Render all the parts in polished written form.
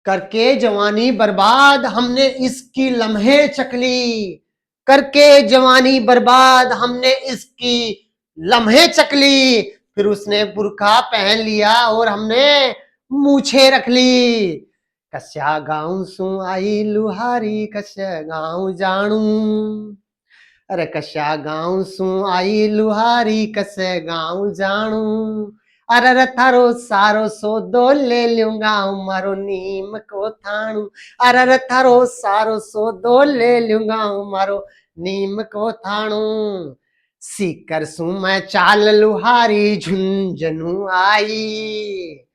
करके जवानी बर्बाद हमने इसकी लम्हे चकली, करके जवानी बर्बाद हमने इसकी लम्हे चकली। फिर उसने बुर्का पहन लिया और हमने मूछे रख ली। कस्या गाँव सु आई लुहारी कस्या गाँव जाणू, अरे कस्या गाँव सु आई लुहारी कसे गाँव जाणू, अरे थारो सारो सौदो ले लूंगा मारो नीम को थाणू, अरे थारो सारो सौदो ले लूंगा मारो नीम को थाणू। सीकर सु मैं चाल लुहारी झुंझुनू आई,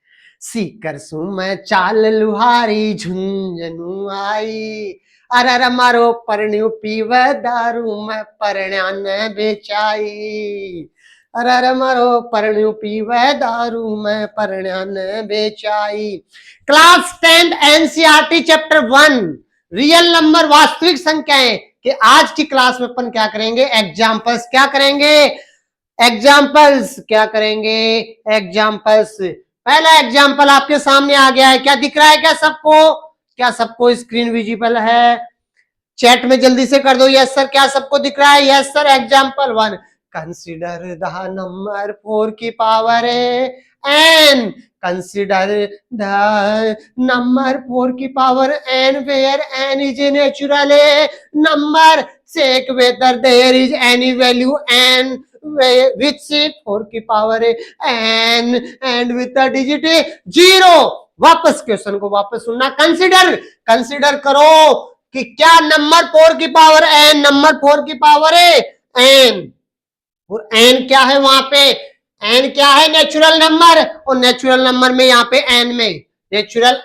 सीकर सु मैं चाल लुहारी झुंझुनू आई, अरे मारो परण्यू पीवे दारू मैं परण्या ने बेचाई, अरे मारो परण्यू पीवे दारू मैं परण्या ने बेचाई। Class 10 NCERT chapter 1 real number वास्तविक संख्याएं कि आज की क्लास में अपन क्या करेंगे, एग्जाम्पल्स क्या करेंगे, एग्जाम्पल्स क्या करेंगे, एग्जाम्पल्स। पहला एग्जाम्पल आपके सामने आ गया है, क्या दिख रहा है क्या सबको, क्या सबको स्क्रीन विजिबल है? चैट में जल्दी से कर दो यस सर, क्या सबको दिख रहा है? Yes sir. Example 1, consider the number 4 की power n, consider the number 4 की power n where n is a natural number, check whether there is any value n which 4 की power n end with the digit 0। वापस question को वापस सुनना, consider, consider करो कि क्या नंबर 4 की पावर n, नंबर 4 की पावर n, और n क्या है वहां पे, n क्या है, नेचुरल नंबर, और नेचुरल नंबर में यहाँ पे n में नेचुरल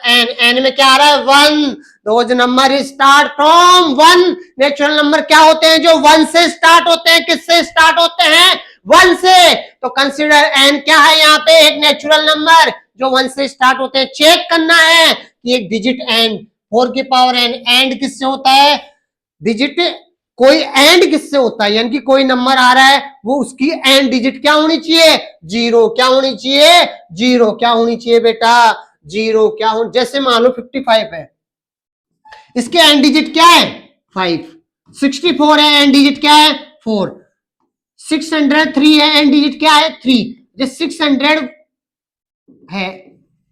n में क्या आ रहा है 1, those number start from 1। Natural number क्या होते हैं, जो 1 से स्टार्ट होते हैं, किससे स्टार्ट होते हैं, 1 से। तो कंसीडर n क्या है यहाँ पे, एक नेचुरल नंबर जो 1 से स्टार्ट होते हैं। चेक करना है कि एक डिजिट n 4 की पावर n एंड किससे होता है, डिजिट कोई एंड किससे होता है, यानी कि कोई नंबर आ रहा है वो उसकी एंड डिजिट क्या होनी चाहिए, 0। क्या होनी चाहिए, 0। क्या होनी चाहिए बेटा, 0। क्या हो, जैसे मान लो 55 है, इसके एंड डिजिट क्या है 5, 64 है एंड डिजिट क्या है 4, 603 है एंड डिजिट क्या है 3, जो 600 है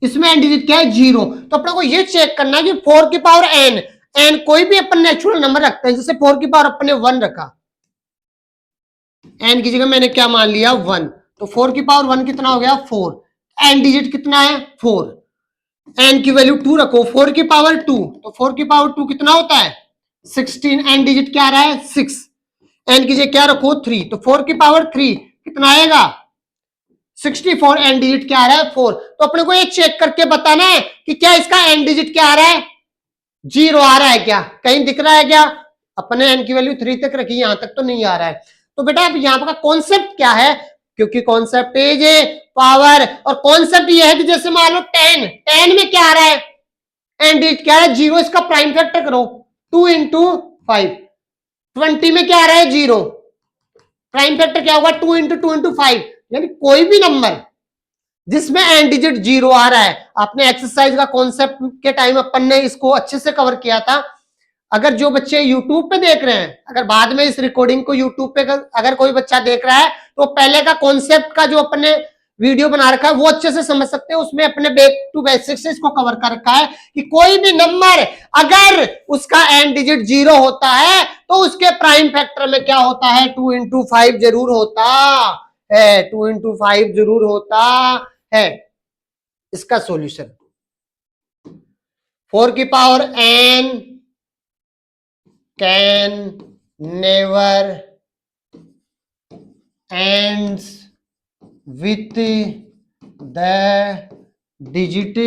इसमें एंड डिजिट क्या है 0। तो अपने को ये चेक करना है कि 4 की पावर n, एन कोई भी अपन नेचुरल नंबर रखते हैं, जैसे 4 की पावर अपन ने 1 रखा, एन की जगह मैंने क्या मान लिया 1, तो 4 की पावर 1 कितना हो गया 4, एन डिजिट कितना है 4, एन की वैल्यू 2 रखो, 4 की पावर 2, तो 4 की पावर 2 कितना होता है 16, एन डिजिट क्या आ रहा है 6, एन की जगह क्या रखो 3, तो 4 की पावर 3 कितना आएगा 64, एन डिजिट क्या आ रहा है 4। तो अपने को ये चेक करके बताना है कि क्या इसका एन डिजिट क्या आ रहा है 0 आ रहा है, क्या कहीं दिख रहा है क्या, अपने एन की वैल्यू 3 तक रखी, यहां तक तो नहीं आ रहा है। तो बेटा अब यहां का कॉन्सेप्ट क्या है, क्योंकि कॉन्सेप्ट इज पावर, और कॉन्सेप्ट ये है कि जैसे मान लो 10, 10 में क्या आ रहा है एन डिजिट क्या है 0, इसका प्राइम फैक्टर करो 2 इंटू 5, 20 में क्या आ रहा है 0, प्राइम फैक्टर क्या होगा 2 इंटू 2 इंटू 5, यानी कोई भी नंबर जिसमें एंड डिजिट 0 आ रहा है। आपने एक्सरसाइज का कॉन्सेप्ट के टाइम अपन ने इसको अच्छे से कवर किया था। अगर जो बच्चे YouTube पे देख रहे हैं, अगर बाद में इस रिकॉर्डिंग को YouTube पे अगर कोई बच्चा देख रहा है तो पहले का कॉन्सेप्ट का जो अपने वीडियो बना रखा है वो अच्छे से समझ सकते हैं, उसमें अपने बैक टू बेसिक्स से इसको कवर कर रखा है कि कोई भी नंबर अगर उसका एंड डिजिट 0 होता है तो उसके प्राइम फैक्टर में क्या होता है 2 इंटू 5 जरूर होता है, 2 इंटू 5 जरूर होता है। इसका सॉल्यूशन 4 की power n can never ends with the digit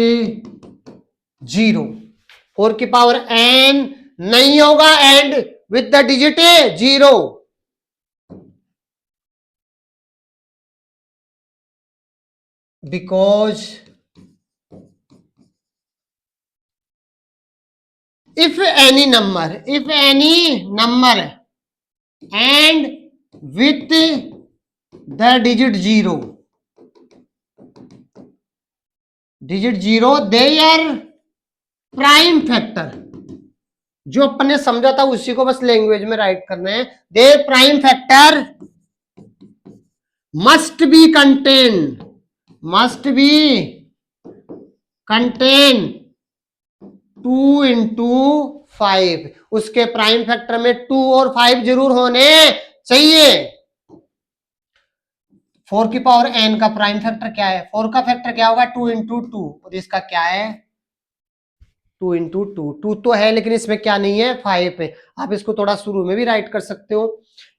0। 4 की पावर n नहीं होगा and with the digit 0, because if any number and with the digit 0, they are prime factor, जो अपन ने समझा था उसी को बस लैंग्वेज में राइट करना है। There prime factor must be contain 2 into 5, उसके प्राइम फैक्टर में 2 और 5 जरूर होने चाहिए। 4 की पावर n का प्राइम फैक्टर क्या है? 4 का फैक्टर क्या होगा? 2 into 2, और इसका क्या है? 2 into 2, 2 तो है लेकिन इसमें क्या नहीं है? 5 है। आप इसको थोड़ा शुरू में भी राइट कर सकते हो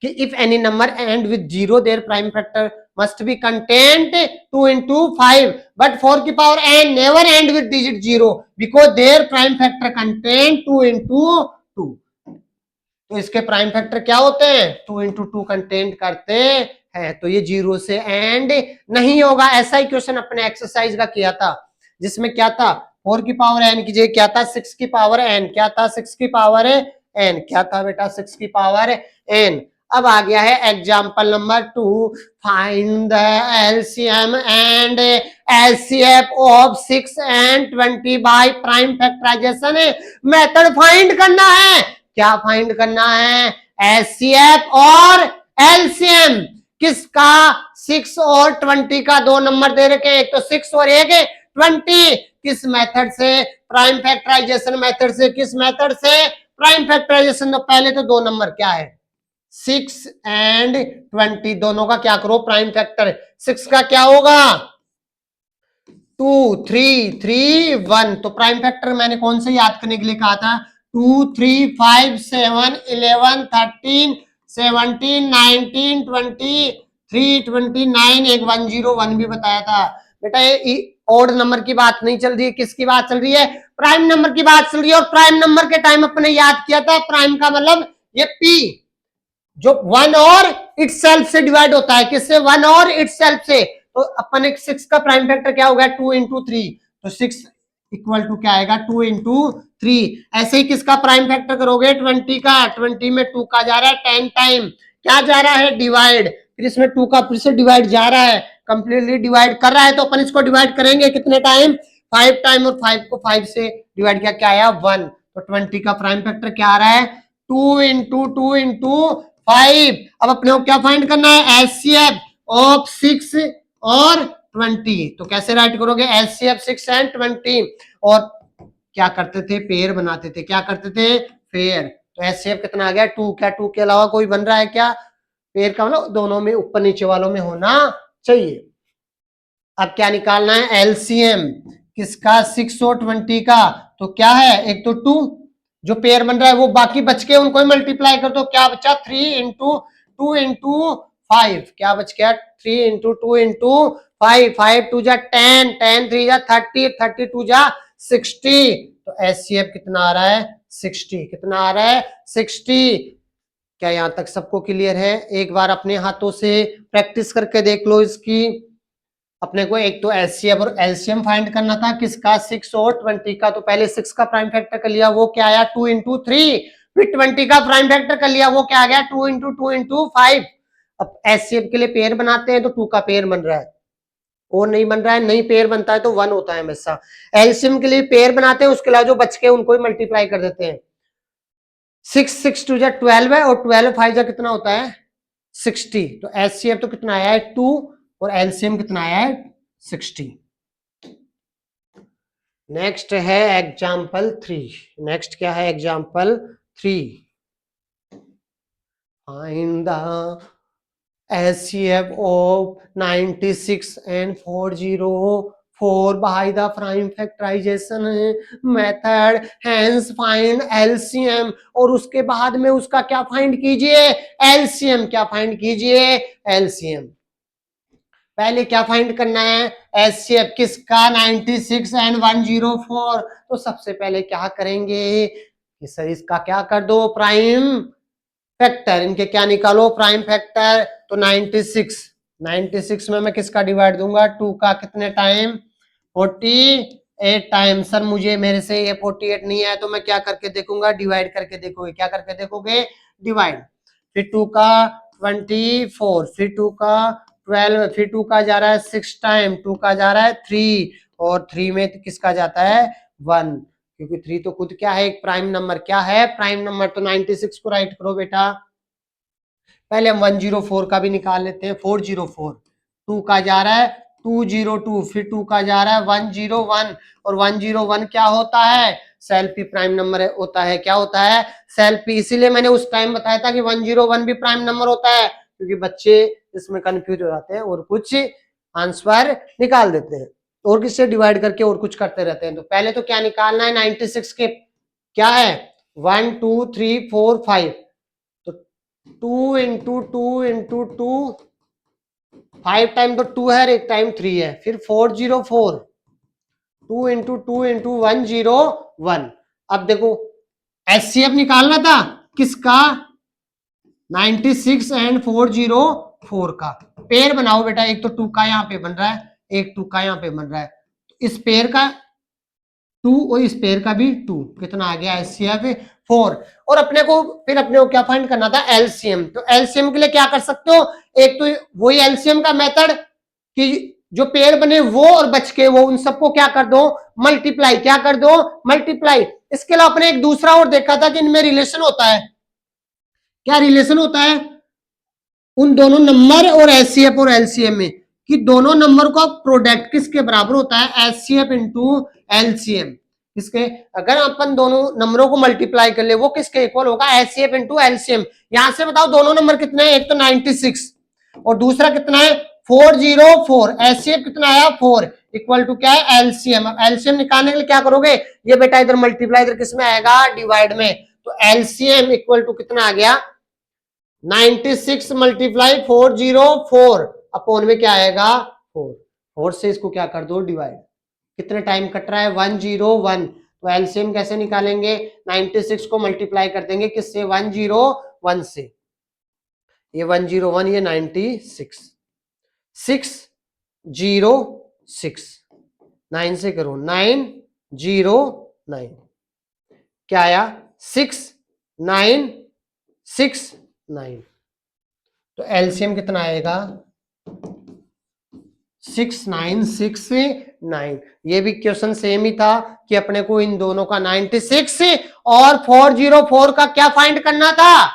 कि if any number end with 0 there prime factor must be content 2 into 5, but 4 की power n never end with digit 0 because their prime factor contain 2 into 2। तो इसके प्राइम फैक्टर क्या होते हैं? 2 into 2 कंटेंट करते हैं, तो ये 0 से एंड नहीं होगा। ऐसा ही क्वेश्चन अपने एक्सरसाइज का किया था, जिसमें क्या था? 4 की पावर n की जगह क्या था? 6 की पावर n। क्या था? 6 की पावर n। क्या था बेटा? 6 की पावर n। अब आ गया है example number 2, find the LCM and HCF of 6 and 20 by prime factorisation method find करना है। क्या फाइंड करना है? एचसीएफ और एलसीएम किसका? 6 और 20 का। दो नंबर दे रखे हैं, एक तो 6 और एक 20। किस मेथड से? प्राइम फैक्टराइजेशन मेथड से। किस मेथड से? Prime factorisation. तो पहले तो दो नंबर क्या है? 6 and 20 दोनों का क्या करो? Prime factor. 6 का क्या होगा? 2 3 3 1। तो प्राइम फैक्टर मैंने कौन से याद करने के लिए कहा था? 2 3 5 7 11 13 17 19 20 3 29, एक 101 भी बताया था बेटा। ये ओड नंबर की बात नहीं चल रही है, किसकी बात चल रही है? प्राइम नंबर की बात चल रही है। और प्राइम नंबर के टाइम अपने याद किया था, प्राइम का मतलब ये पी जो 1 और इटसेल्फ से डिवाइड होता है। किससे? 1 और इटसेल्फ से। तो अपन एक 6 का प्राइम फैक्टर क्या होगा? 2 into 3। तो 6 इक्वल टू क्या आएगा? 2 into 3। ऐसे ही किसका प्राइम फैक्टर करोगे? 20 का। 20 में 2 का जा रहा है 10 टाइम, क्या जा रहा है? डिवाइड। फिर इसमें 2 का फिर से डिवाइड जा रहा है, कंप्लीटली डिवाइड कर रहा है। तो अपन इसको डिवाइड करेंगे कितने टाइम? 5 टाइम। और 5 को 5 से डिवाइड किया, क्या आया? 1। तो 20 का प्राइम फैक्टर क्या आ रहा है? 2 into 2 into 5। अब अपने को क्या फाइंड करना है? एचसीएफ ऑफ 6 और 20। तो कैसे राइट करोगे? HCF 6 and 20। और क्या करते थे? पेयर बनाते थे। क्या करते थे? पेयर। तो एचसीएफ कितना आ गया? 2। क्या 2 के अलावा कोई बन रहा है क्या? पेयर का मतलब दोनों में ऊपर नीचे वालों में होना चाहिए। अब क्या निकालना है? एलसीएम किसका? 6 और 20 का। तो क्या है? एक तो 2 जो पेयर बन रहा है वो, बाकी बच के उनको ही मल्टीप्लाई कर दो। क्या बचा? 3 into 2 into 5। क्या बच गया? 3 into 2 into 5। 5 2 जा 10, 10 3 जा 30, 30 2 जा 60। तो एचसीएफ कितना आ रहा है? 60। कितना आ रहा है? 60। क्या यहां तक सबको क्लियर है? एक बार अपने हाथों से प्रैक्टिस करके देख लो इसकी। अपने को एक तो एचसीएफ और एलसीएम फाइंड करना था, किसका? 6 और 20 का। तो पहले 6 का प्राइम फैक्टर कर लिया, वो क्या आया? 2 into 3। फिर 20 का प्राइम फैक्टर कर लिया, वो क्या आ गया? 2 into 2 into 5। अब एचसीएफ के लिए पेयर बनाते हैं तो 2 का पेयर बन रहा है, और नहीं बन रहा है, नहीं पेयर बनता है तो 1 होता है हमेशा। एलसीएम के लिए पेयर बनाते हैं, उसके अलावा जो बच के उनको ही मल्टीप्लाई कर देते हैं। 6 6 2 जा 12 है, और 12 5 जा कितना होता है? 60। तो एचसीएफ तो कितना आया है? 2, और एलसीएम कितना आया है? 60। नेक्स्ट है एग्जाम्पल 3। नेक्स्ट क्या है? Example 3। Find the HCF of 96 and 404 by the prime factorization method, hence find LCM। और उसके बाद में उसका क्या फाइंड कीजिए? LCM। क्या फाइंड कीजिए? LCM। पहले क्या फाइंड करना है? एचसीएफ किसका? 96 and 104। तो सबसे पहले क्या करेंगे कि सर इसका क्या कर दो? Prime factor. इनके क्या निकालो? Prime factor. तो 96 में मैं किसका डिवाइड दूंगा? 2 का। कितने टाइम? 48 टाइम। सर मुझे मेरे से ये 48 नहीं है, तो मैं क्या करके देखूंगा? डिवाइड करके देखोगे। क्या करके देखोगे? डिवाइड। फिर 2 का 24, फिर 2 का 12, फिर 2 का जा रहा है 6 टाइम, 2 का जा रहा है 3, और 3 में किसका जाता है? 1। क्योंकि 3 तो खुद क्या है, एक प्राइम नंबर। क्या है? Prime number. तो 96 को राइट करो बेटा। पहले हम 104 का भी निकाल लेते हैं। 404 2 का जा रहा है 202, फिर 2 का जा रहा है 101, और 101 क्या होता है? सेल्फ ही प्राइम नंबर होता है। क्या होता है? सेल्फ ही। इसीलिए मैंने उस टाइम बताया था कि 101 भी प्राइम नंबर होता है, क्योंकि बच्चे इसमें कंफ्यूज हो जाते हैं और कुछ आंसर निकाल देते हैं और किससे डिवाइड करके और कुछ करते रहते हैं। तो पहले तो क्या निकालना है? 96 के क्या है? 1 2 3 4 5, तो 2 इंटू 2 इंटू 2, 5 टाइम तो 2 है, एक टाइम 3 है। फिर 404, 2 इंटू 2 इंटू 101। अब देखो एचसीएफ निकालना था किसका? 96 एंड 404 का। पेयर बनाओ बेटा। एक तो 2 का यहाँ पे बन रहा है, एक 2 का यहाँ पे बन रहा है, तो इस पेयर का 2 और इस पेयर का भी 2, कितना आ गया? एचसीएफ 4। और अपने को क्या फाइंड करना था? एलसीएम। तो एलसीएम के लिए क्या कर सकते हो? एक तो वही एलसीएम का मेथड कि जो पेयर बने वो और बच के वो, उन सबको क्या कर दो? मल्टीप्लाई। क्या कर दो? मल्टीप्लाई। इसके अलावा अपने एक दूसरा और देखा था कि इनमें रिलेशन होता है। क्या रिलेशन होता है उन दोनों नंबर और एचसीएफ और एलसीएम में? कि दोनों नंबर का प्रोडक्ट किसके बराबर होता है? HCF into LCM. किसके? अगर अपन दोनों नंबरों को मल्टीप्लाई कर ले, वो किसके इक्वल होगा? HCF into LCM. यहां से बताओ दोनों नंबर कितने हैं? एक तो 96 और दूसरा कितना है? 404। एचसीएफ कितना आया? 4, इक्वल टू क्या है? एलसीएम। अब एलसीएम निकालने के लिए क्या करोगे? ये बेटा इधर मल्टीप्लाई, इधर किसमें आएगा? डिवाइड में। तो एलसीएम इक्वल टू कितना आ गया? 96 मल्टीप्लाई 404 अपॉन में क्या आएगा? 4। 4 से इसको क्या कर दो? डिवाइड। कितने टाइम कट रहा है? 101। तो एलसीएम कैसे निकालेंगे? 96 को मल्टीप्लाई कर देंगे किससे? 101 से। ये 101, ये 96, 606, 9 से करो, 909। क्या आया? 6969। तो एलसीएम कितना आएगा? 6969। ये भी क्वेश्चन सेम ही था कि अपने को इन दोनों का 96 और 404 का क्या फाइंड करना था?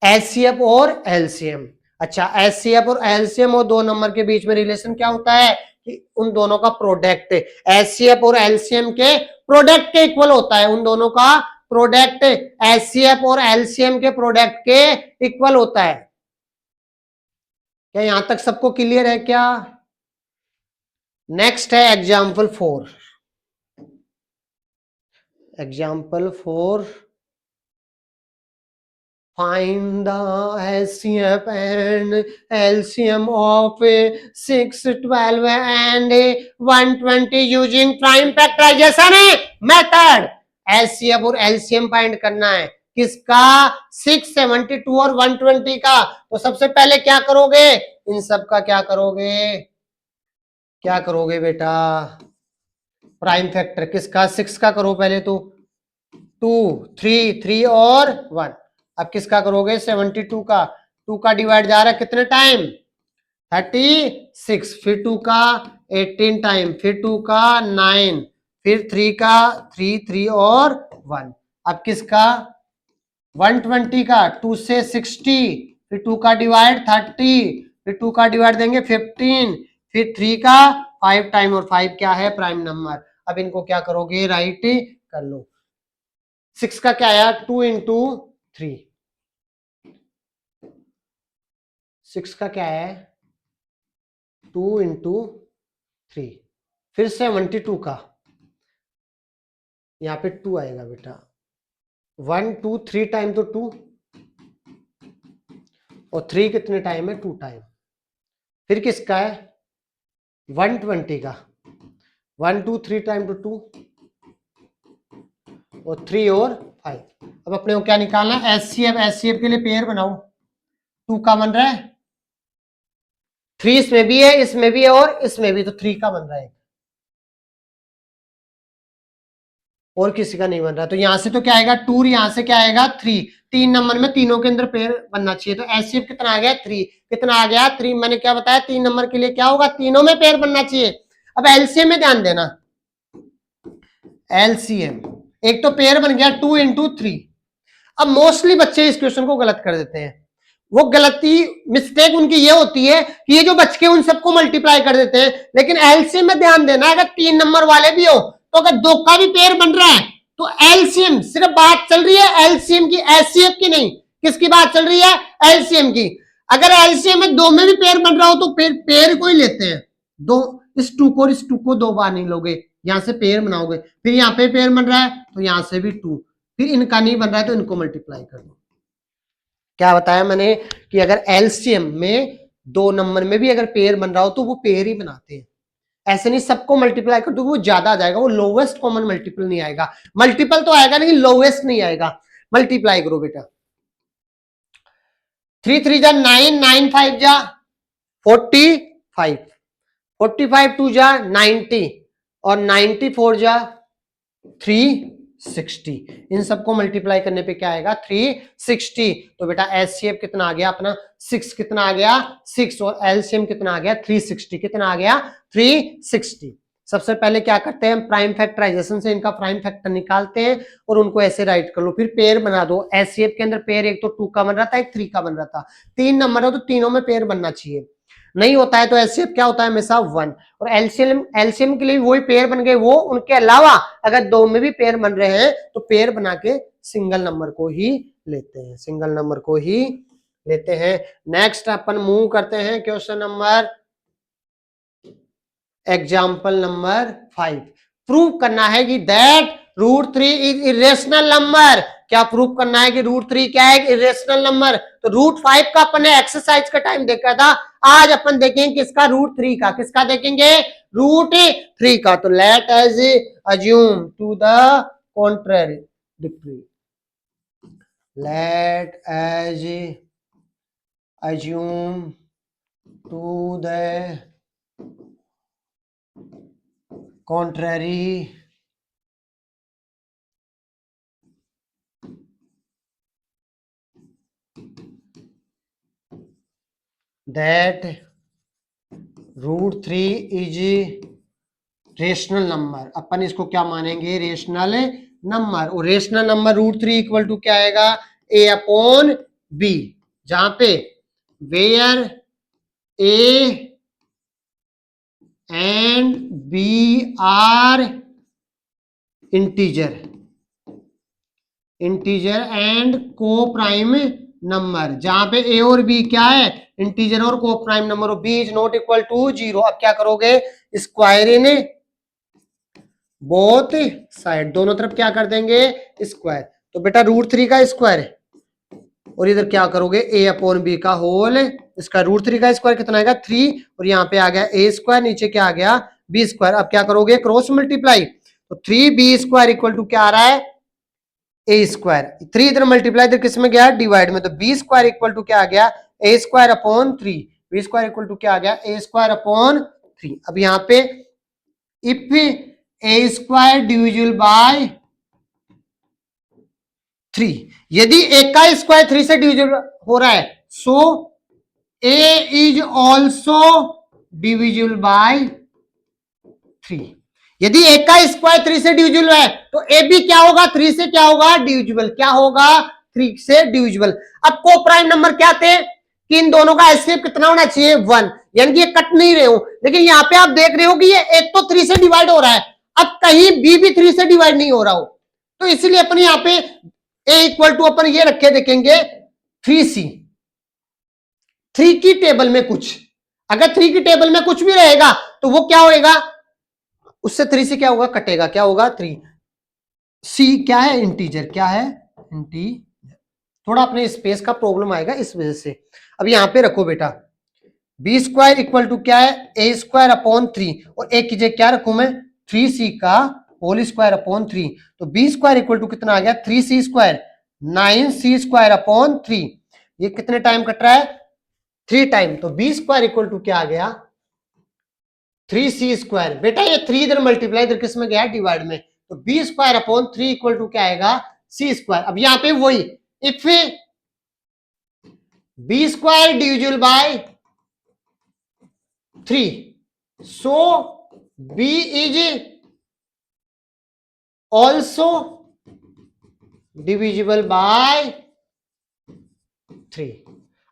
एचसीएफ और एलसीएम। अच्छा, एचसीएफ और एलसीएम और दो नंबर के बीच में रिलेशन क्या होता है? कि उन दोनों का प्रोडक्ट एचसीएफ और एलसीएम के प्रोडक्ट के इक्वल होता है। उन दोनों का प्रोडक्ट एचसीएफ और एलसीएम के प्रोडक्ट के इक्वल होता है। क्या यहां तक सबको क्लियर है क्या? नेक्स्ट है example 4। Example 4, find the LCM and LCM of 6, 12 and 120 using prime factorization method। LCM और LCM फाइंड करना है किसका? 6, 72 और 120 का। तो सबसे पहले क्या करोगे? इन सब का क्या करोगे? क्या करोगे बेटा? प्राइम फैक्टर किसका? 6 का करो पहले तो। 2, 3, 3 और 1। अब किसका करोगे? 72 का। 2 का डिवाइड जा रहा है कितने टाइम? 36। फिर 2 का 18 टाइम, फिर 2 का 9, फिर 3 का 3, 3 और 1। अब किसका? 120 का। 2 से 60, फिर 2 का डिवाइड 30, फिर 2 का डिवाइड देंगे 15, फिर 3 का 5 टाइम, और 5 क्या है? Prime number. अब इनको क्या करोगे? राइट कर लो। 6 का क्या आया? 2 इंटू 3। 6 का क्या है? 2 इंटू 3। फिर 72 का, यहां पे 2 आएगा बेटा। 1 2 3 टाइम तो 2, और 3 कितने टाइम है? 2 टाइम। फिर किसका है? 120 का। 1 2 3 टाइम तो 2, और 3 और 5। अब अपने को क्या निकालना है? एचसीएफ। एचसीएफ के लिए पेयर बनाओ। 2 का बन रहा है, 3 इसमें भी है, इसमें भी है और इसमें भी, तो 3 का बन रहा है, और किसी का नहीं बन रहा। तो यहां से तो क्या आएगा? 2, यहां से क्या आएगा? 3। 3 नंबर में तीनों के अंदर पेयर बनना चाहिए। तो एचसीएफ कितना आ गया? 3। कितना आ गया? 3। मैंने क्या बताया? 3 नंबर के लिए क्या होगा? तीनों में पेयर बनना चाहिए। अब एलसीएम में ध्यान देना। एलसीएम, एक तो पेयर बन गया 2 इंटू 3। अब मोस्टली बच्चे इस क्वेश्चन को गलत कर देते हैं। वो गलती मिस्टेक उनकी ये होती है कि ये जो बच के उन सबको मल्टीप्लाई कर देते हैं, लेकिन एलसीएम में ध्यान देना, अगर 3 नंबर वाले भी हो तो अगर 2 का भी पेयर बन रहा है तो एलसीएम, सिर्फ बात चल रही है एलसीएम की, एचसीएफ की नहीं। किसकी बात चल रही है? एलसीएम की। अगर एलसीएम में 2 में भी पेयर बन रहा हो तो पेयर को ही लेते हैं। दो, इस 2 को इस 2 को 2 बार नहीं लोगे, यहां से पेयर बनाओगे, फिर यहां पे पेयर बन रहा है तो यहां से भी 2, फिर इनका नहीं बन रहा है तो इनको मल्टीप्लाई कर दो। क्या बताया मैंने कि अगर एलसीएम में 2 नंबर में भी अगर पेयर बन रहा हो तो वो पेयर ही बनाते हैं। ऐसे नहीं सबको मल्टीप्लाई कर दो वो ज्यादा आ जाएगा, वो लोवेस्ट कॉमन मल्टीपल नहीं आएगा। मल्टीपल तो आएगा लेकिन लोवेस्ट नहीं आएगा। मल्टीप्लाई करो बेटा, 3 3 जा 9, 9 5 जा 45, 45 2 जा 90 और 94 जा 360। इन सबको मल्टीप्लाई करने पे क्या आएगा? 360। तो बेटा एचसीएफ कितना आ गया अपना? 6। कितना आ गया? 6। और एलसीएम कितना आ गया? 360। कितना आ गया? 360। सबसे पहले क्या करते हैं? प्राइम फैक्टराइजेशन से इनका प्राइम फैक्टर निकालते हैं और उनको ऐसे राइट कर लो, फिर पेयर बना दो। एचसीएफ के अंदर पेयर एक तो 2 का बन रहा था, एक 3 का बन रहा था। 3 नंबर हो तो तीनों में पेयर बनना चाहिए, नहीं होता है तो एचसीएफ क्या होता है? हमेशा 1। और एलसीएम के लिए वही पेयर बन गए वो, उनके अलावा अगर 2 में भी पेयर बन रहे हैं तो पेयर बना के सिंगल नंबर को ही लेते हैं, सिंगल नंबर को ही लेते हैं। नेक्स्ट अपन मूव करते हैं question number, example number 5। Prove करना है कि दैट √3 इज इरेशनल नंबर। क्या प्रूव करना है कि √3 क्या है? Irrational number. तो √5 का अपन ने एक्सरसाइज का टाइम देखा था, आज अपन देखेंगे किसका? √3 का। किसका देखेंगे? √3 का। तो let us assume to the contrary, let us assume to the contrary that √3 is rational number. अपन इसको क्या मानेंगे? Rational number. और रेशनल नंबर √3 इक्वल टू क्या आएगा? a अपॉन b, जहां पे where a and b are integer, integer and coprime number, जहां पे a और b क्या है? इंटीजर और को प्राइम नंबर। और b is not equal to 0। अब क्या करोगे? स्क्वायर इन बोथ साइड, दोनों तरफ क्या कर देंगे? स्क्वायर। तो बेटा √3 का स्क्वायर और इधर क्या करोगे? a अपॉन b का होल इसका। √3 का स्क्वायर कितना आएगा? 3। और यहाँ पे आ गया a स्क्वायर, नीचे क्या आ गया? b square. अब क्या करोगे? Cross multiply. तो 3b स्क्वायर इक्वल टू क्या आ रहा है? a square. 3 इधर मल्टीप्लाई, इधर किस में गया? डिवाइड में। तो b स्क्वायर इक्वल टू क्या आ गया? a square upon 3। b square equal to क्या आ गया? a square upon 3। अब यहाँ पे if a square divisible by 3, यदि a का स्क्वायर 3 से डिविजिबल हो रहा है, सो a is also divisible by 3। यदि a का स्क्वायर 3 से डिविजिबल है तो a भी क्या होगा? 3 से क्या होगा? डिविजिबल। क्या होगा? 3 से डिविजिबल। अब को प्राइम नंबर क्या थे कि इन दोनों का एचसीएफ कितना होना चाहिए? 1। यानी कि ये कट नहीं रहे हो, लेकिन यहाँ पे आप देख रहे हो कि ये एक तो 3 से डिवाइड हो रहा है, अब कहीं b भी 3 से डिवाइड नहीं हो रहा हो, तो इसलिए अपन यहाँ पे a इक्वल टू अपन ये रखे देखेंगे 3c। 3 की टेबल में कुछ, अगर 3 की टेबल में कुछ भी रहेगा तो वो क्या होएगा? उससे 3 से क्या होगा? कटेगा। क्या होगा? 3। c क्या है? इंटीजर। क्या है? इंटीजर। थोड़ा अपने स्पेस का प्रॉब्लम आएगा इस वजह से। अब यहां पे रखो बेटा, b स्क्वायर इक्वल टू क्या है? a square upon 3। और एक की जगह क्या रखू मैं? 3c का होल स्क्वायर अपॉन 3। तो b स्क्वायर इक्वल टू कितना आ गया? 3c square, 9c square upon 3। ये कितने टाइम कट रहा है? 3 टाइम। तो b स्क्वायर इक्वल टू क्या आ गया? 3c square. बेटा ये 3 इधर मल्टीप्लाई, इधर किस में गया? डिवाइड में। तो b square upon 3 equal to क्या आएगा? c square. अब यहां पे वही, if b square divisible by 3, so b is also divisible by 3।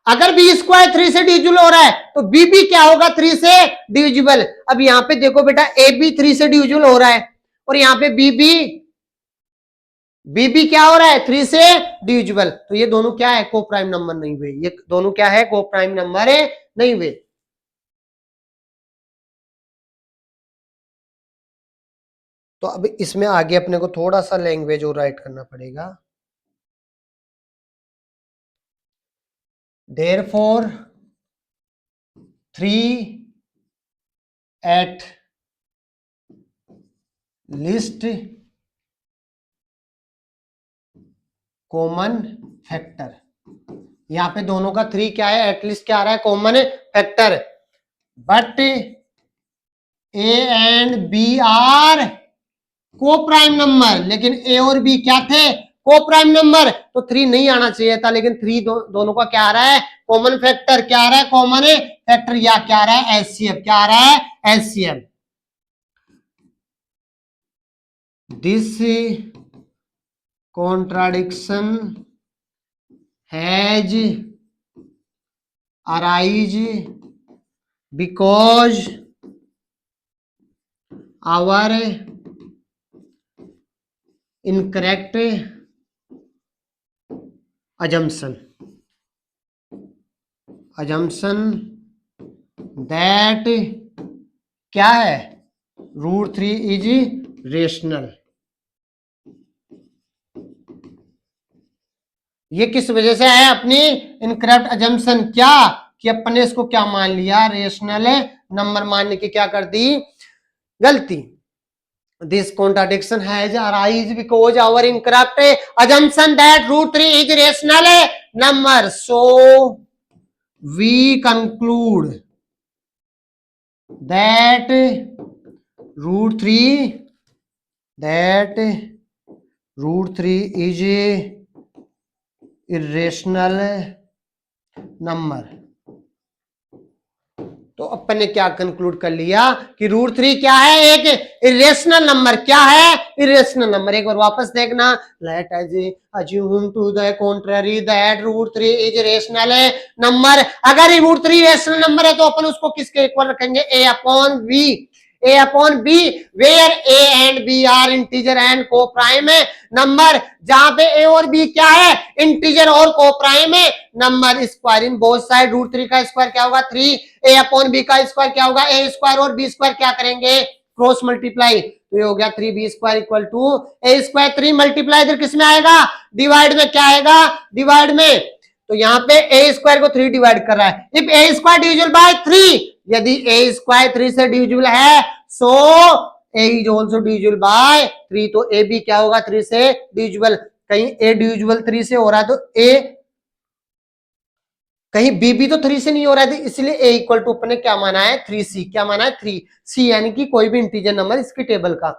अगर बी स्क्वायर 3 से डिविजिबल हो रहा है तो बी भी क्या होगा 3 से डिविजिबल। अब यहां पे देखो बेटा ए बी 3 से डिविजिबल हो रहा है और यहां पे बी भी क्या हो रहा है 3 से डिविजिबल। तो ये दोनों क्या है को प्राइम नंबर नहीं हुए, ये दोनों क्या है को प्राइम नंबर है नहीं हुए। तो अब इसमें आगे अपने को थोड़ा सा लैंग्वेज और राइट करना पड़ेगा। Therefore 3 at least common factor. यहां पे दोनों का 3 क्या है एटलीस्ट क्या आ रहा है common factor. But a and b are coprime number, लेकिन ए और बी क्या थे को प्राइम नंबर। तो 3 नहीं आना चाहिए था, लेकिन 3 दोनों का क्या आ रहा है कॉमन फैक्टर। क्या आ रहा है कॉमन फैक्टर या क्या आ रहा है एचसीएफ। क्या आ रहा है HCF. This contradiction has arise because our incorrect assumption that क्या है √3 इज रेशनल। ये किस वजह से है अपनी इनकरेक्ट अजम्पशन क्या कि अपने इसको क्या मान लिया रेशनल नंबर मानने की क्या कर दी गलती। This contradiction has arise because our incorrect assumption that √3 is rational number, so we conclude that √3 is a irrational number। तो अपन ने क्या कंक्लूड कर लिया कि √3 क्या है एक इरेशनल नंबर। क्या है इरेशनल नंबर। एक बार वापस देखना। Let us assume to the contrary that √3 is rational number. अगर √3 रेशनल नंबर है तो अपन उसको किसके इक्वल रखेंगे a upon b where a and b are integer and coprime number. जहां पे a और b क्या है इंटीजर और coprime number. Square in both side √3 का स्क्वायर क्या होगा 3, a अपॉन b का स्क्वायर क्या होगा a स्क्वायर और b स्क्वायर क्या करेंगे क्रॉस मल्टीप्लाई। तो ये हो गया 3b square equal to a square. 3 multiply इधर किसमें आएगा डिवाइड में। क्या आएगा डिवाइड में। तो यहाँ पे a स्क्वायर को 3 डिवाइड कर रहा है। If a square divisible by 3, यदि a स्क्वायर 3 से डिविजिबल है सो a is also divisible by 3। तो a भी क्या होगा 3 से डिविजिबल। कहीं a डिविजिबल 3 से हो रहा है तो a कहीं b भी तो 3 से नहीं हो रहा है, इसलिए a इक्वल टू अपने क्या माना है 3c। क्या माना है 3c यानी कि कोई भी इंटीजर नंबर इसकी टेबल का।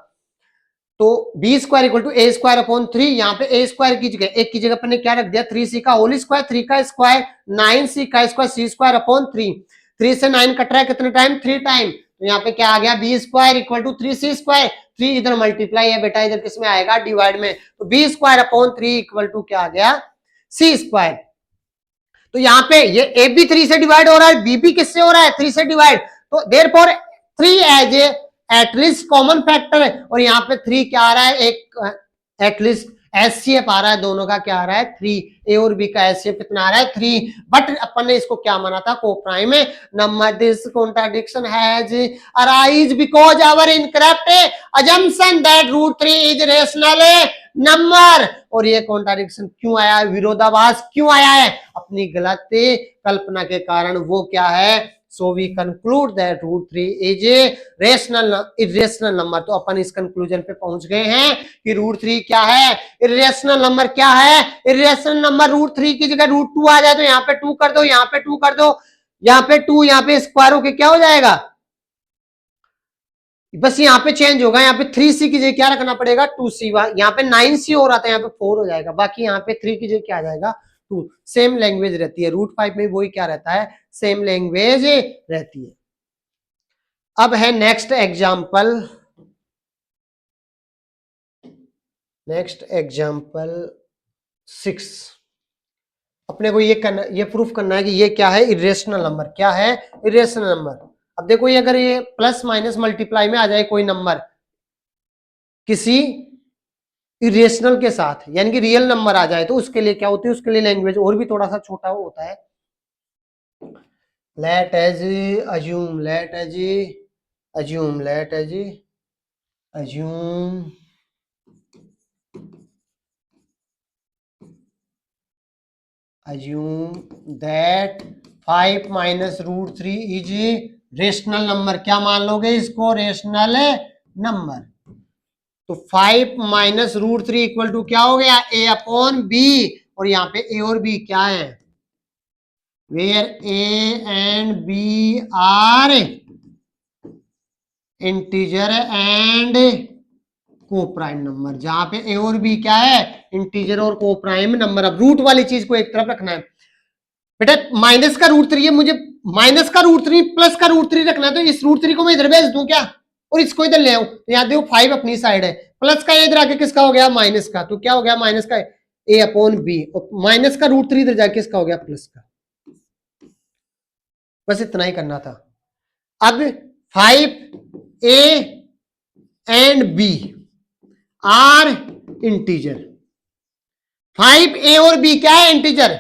तो b square equal to a square upon 3। यहाँ पे a स्क्वायर की जगह एक की जगह अपने क्या रख दिया 3c का होल स्क्वायर, 3 का स्क्वायर 9c का स्क्वायर c स्क्वायर अपॉन 3। 3 से 9 कट रहा है कितने टाइम 3 टाइम। तो यहाँ पे क्या आ गया b square equal to 3c square. 3 इधर मल्टीप्लाई है बेटा इधर किसमें आएगा डिवाइड में। तो b square upon 3 equal to क्या आ गया c स्क्वायर। तो यहाँ पे ये ए भी 3 से डिवाइड हो रहा है बी भी किससे हो रहा है 3 से डिवाइड। तो therefore 3 as a at least common factor है। और यहाँ पे 3 क्या आ रहा है एक एटलीस्ट एचसीएफ आ रहा है। दोनों का क्या आ रहा है 3, ए और बी का एचसीएफ कितना आ रहा है 3। बट अपन ने इसको क्या माना था coprime number. This contradiction has arise because our incorrect assumption that √3 is rational number. और ये कॉन्ट्राडिक्शन क्यों आया है विरोधाभास क्यों आया है अपनी गलत कल्पना के कारण। वो क्या है so we conclude that √3 is a irrational number. तो अपन इस कंक्लूजन पे पहुंच गए हैं कि √3 क्या है इरेशनल नंबर। क्या है इरेशनल नंबर। √3 की जगह √2 आ जाए तो यहाँ पे 2 कर दो, यहाँ पे 2 कर दो, यहाँ पे 2, यहाँ पे स्क्वायर होके क्या हो जाएगा बस यहाँ पे चेंज होगा। यहाँ पे 3c की जगह क्या रखना पड़ेगा 2c। यहाँ पे 9c हो रहा था यहाँ पे 4 हो जाएगा। बाकी यहाँ पे 3 की जगह क्या आ जाएगा 2। सेम लैंग्वेज रहती है √5 में वही क्या रहता है सेम लैंग्वेज रहती है। अब है नेक्स्ट एग्जाम्पल। Next example 6। अपने को ये करना, ये प्रूफ करना है कि ये क्या है, इरेशनल नंबर। क्या है, इरेशनल नंबर। अब देखो ये अगर ये प्लस माइनस मल्टीप्लाई में आ जाए कोई नंबर किसी इरेशनल के साथ, यानी कि रियल नंबर आ जाए, तो उसके लिए क्या होती है, उसके लिए लैंग्वेज और भी थोड़ा सा छोटा होता है। Let us assume, let us assume, let us assume assume that 5 minus root 3 is rational number. क्या मान लोगे इसको, रेशनल नंबर। तो 5 माइनस रूट 3 इक्वल टू क्या हो गया, a अपॉन बी। और यहाँ पे a और b क्या है, where a and b are integer and coprime number. जहां पे a और b क्या है, इंटीजर और को प्राइम नंबर। अब रूट वाली चीज को एक तरफ रखना है बेटा, माइनस का रूट 3 है, मुझे माइनस का रूट 3 प्लस का रूट 3 रखना है, तो इस रूट 3 को मैं इधर भेज दूं क्या, और इसको इधर ले आऊं। तो यहाँ देखो 5 अपनी साइड है, प्लस का इधर आके किसका हो गया, माइनस का। तो क्या हो गया, माइनस का a अपॉन बी, और माइनस का रूट 3 इधर जाके किसका हो गया, प्लस का। बस इतना ही करना था। अब 5a and b are integer. 5a और b क्या है, integer.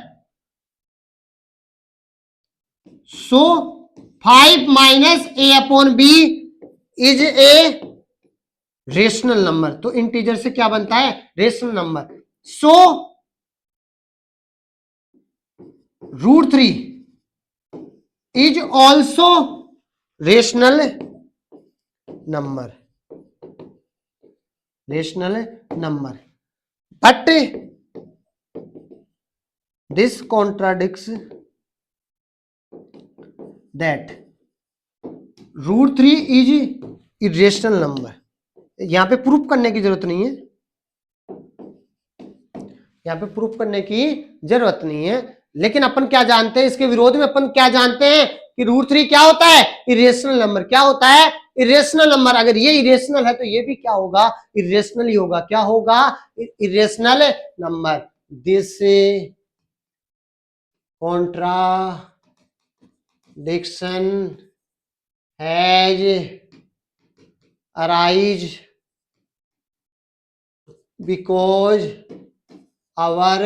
So 5 minus a upon b is a rational number. तो इंटीजर से क्या बनता है, rational number. So root 3 is also rational number, rational number. But this contradicts that root 3 is irrational number. यहां पे प्रूफ करने की जरूरत नहीं है, यहां पे प्रूफ करने की जरूरत नहीं है। लेकिन अपन क्या जानते हैं, इसके विरोध में अपन क्या जानते हैं कि रूट 3 क्या होता है, इरेशनल नंबर। क्या होता है, इरेशनल नंबर। अगर ये इरेशनल है तो ये भी क्या होगा, इरेशनल ही होगा। क्या होगा, irrational number. This contradiction has arise because our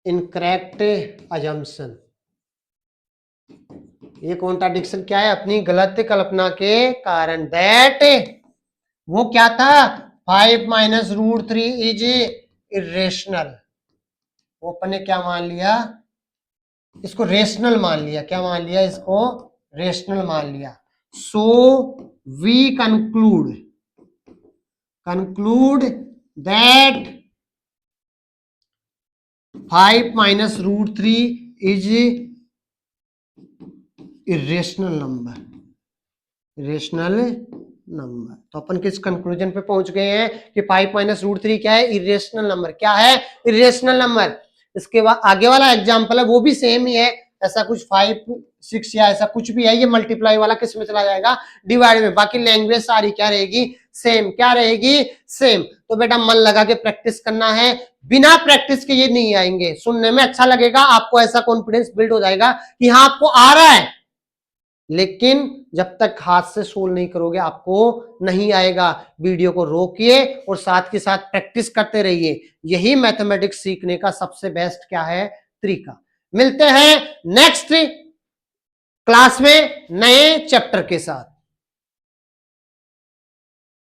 incorrect assumption. ये कॉन्ट्राडिक्शन क्या है, अपनी गलत कल्पना के कारण। दैट वो क्या था, 5 माइनस रूट 3 इज इरेशनल। वो अपन ने क्या मान लिया, इसको रेशनल मान लिया। क्या मान लिया, इसको रेशनल मान लिया। So we conclude that 5 minus root 3 is irrational number, rational number. तो अपन किस कंक्लूजन पे पहुंच गए हैं कि 5 माइनस रूट 3 क्या है, इरेशनल नंबर। क्या है, इरेशनल नंबर। इसके बाद आगे वाला एग्जांपल है वो भी सेम ही है। ऐसा कुछ 5 6 या ऐसा कुछ भी है, ये मल्टीप्लाई वाला किस में चला जाएगा, डिवाइड में। बाकी लैंग्वेज सारी क्या रहेगी, सेम। क्या रहेगी, सेम। तो बेटा मन लगा के प्रैक्टिस करना है, बिना प्रैक्टिस के ये नहीं आएंगे। सुनने में अच्छा लगेगा, आपको ऐसा कॉन्फिडेंस बिल्ड हो जाएगा कि हाँ आपको आ रहा है, लेकिन जब तक हाथ से सोल्व नहीं करोगे आपको नहीं आएगा। वीडियो को रोकिए और साथ के साथ प्रैक्टिस करते रहिए। यही मैथमेटिक्स सीखने का सबसे बेस्ट क्या है, तरीका। मिलते हैं नेक्स्ट क्लास में नए चैप्टर के साथ।